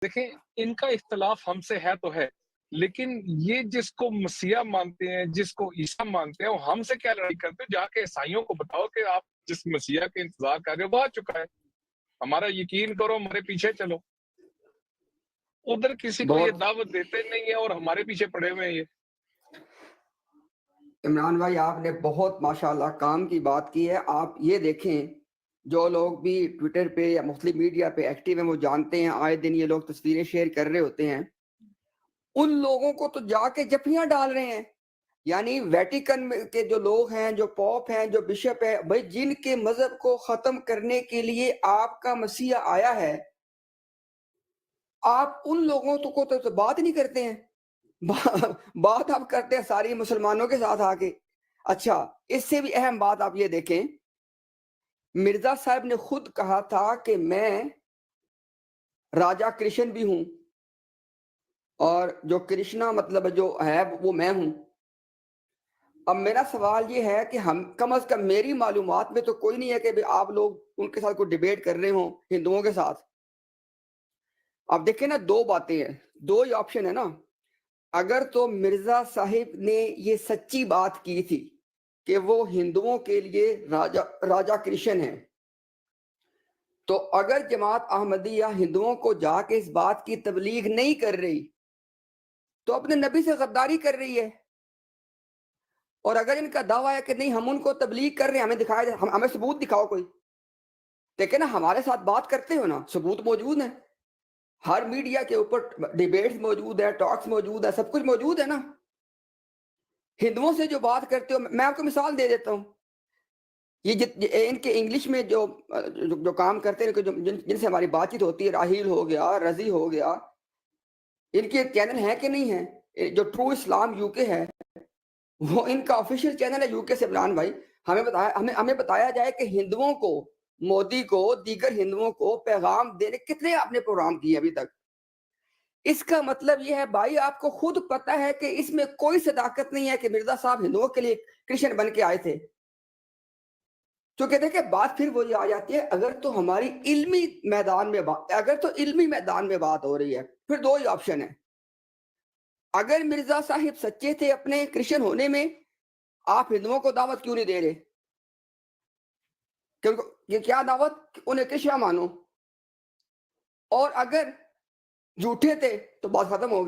دیکھیں ان کا اختلاف ہم سے ہے تو ہے، لیکن یہ جس کو مسیح مانتے ہیں، جس کو عیسیٰ مانتے ہیں، وہ ہم سے کیا لڑائی کرتے ہیں؟ جا کے عیسائیوں کو بتاؤ کہ آپ جس مسیح کے انتظار کر رہے ہو وہ آ چکا ہے، ہمارا یقین کرو، ہمارے پیچھے چلو۔ ادھر کسی کو یہ بہت دعوت دیتے نہیں ہے اور ہمارے پیچھے پڑے ہوئے ہیں یہ۔ عمران بھائی آپ نے بہت ماشاءاللہ کام کی بات کی ہے۔ آپ یہ دیکھیں جو لوگ بھی ٹویٹر پہ یا مختلف میڈیا پہ ایکٹیو ہیں وہ جانتے ہیں آئے دن یہ لوگ تصویریں شیئر کر رہے ہوتے ہیں، ان لوگوں کو تو جا کے جفیاں ڈال رہے ہیں۔ یعنی ویٹیکن کے جو لوگ ہیں، جو پوپ ہیں، جو بشپ ہے، بھائی جن کے مذہب کو ختم کرنے کے لیے آپ کا مسیح آیا ہے، آپ ان لوگوں کو تو بات نہیں کرتے ہیں، بات آپ کرتے ہیں ساری مسلمانوں کے ساتھ آ کے۔ اچھا، اس سے بھی اہم بات آپ یہ دیکھیں، مرزا صاحب نے خود کہا تھا کہ میں راجا کرشن بھی ہوں، اور جو کرشنا مطلب جو ہے وہ میں ہوں۔ اب میرا سوال یہ ہے کہ ہم کم از کم میری معلومات میں تو کوئی نہیں ہے کہ آپ لوگ ان کے ساتھ کوئی ڈیبیٹ کر رہے ہوں ہندوؤں کے ساتھ۔ اب دیکھیں نا، دو باتیں ہیں، دو ہی آپشن ہے نا۔ اگر تو مرزا صاحب نے یہ سچی بات کی تھی کہ وہ ہندوؤں کے لیے راجا کرشن ہے، تو اگر جماعت احمدیہ ہندوؤں کو جا کے اس بات کی تبلیغ نہیں کر رہی تو اپنے نبی سے غداری کر رہی ہے۔ اور اگر ان کا دعویٰ ہے کہ نہیں ہم ان کو تبلیغ کر رہے ہیں، ہمیں دکھایا، ہمیں ثبوت دکھاؤ کوئی، دیکھیں نا ہمارے ساتھ بات کرتے ہو نا، ثبوت موجود ہے، ہر میڈیا کے اوپر ڈیبیٹس موجود ہے، ٹاکس موجود ہے، سب کچھ موجود ہے نا۔ ہندوؤں سے جو بات کرتے ہو، میں آپ کو مثال دے دیتا ہوں، یہ ان کے انگلش میں جو کام کرتے ہیں، جن سے ہماری بات چیت ہوتی ہے، راہیل ہو گیا، رضی ہو گیا، ان کے چینل ہے کہ نہیں ہے؟ جو ٹرو اسلام یو کے ہے، وہ ان کا آفیشیل چینل ہے یو کے سے۔ عمران بھائی ہمیں بتایا جائے کہ ہندوؤں کو، مودی کو، دیگر ہندوؤں کو پیغام دینے کتنے آپ نے پروگرام کیے ابھی تک؟ اس کا مطلب یہ ہے بھائی آپ کو خود پتا ہے کہ اس میں کوئی صداقت نہیں ہے کہ مرزا صاحب ہندوؤں کے لیے کرشن بن کے آئے تھے۔ چونکہ دیکھیں بات پھر وہی آ جاتی ہے، اگر تو ہماری علمی میدان میں بات ہو رہی ہے، پھر دو ہی آپشن ہیں۔ اگر مرزا صاحب سچے تھے اپنے کرشن ہونے میں، آپ ہندوؤں کو دعوت کیوں نہیں دے رہے؟ کیونکہ یہ کیا دعوت؟ انہیں کرشنا مانو۔ اور اگر جھوٹے تھے تو بات ختم ہو گئی۔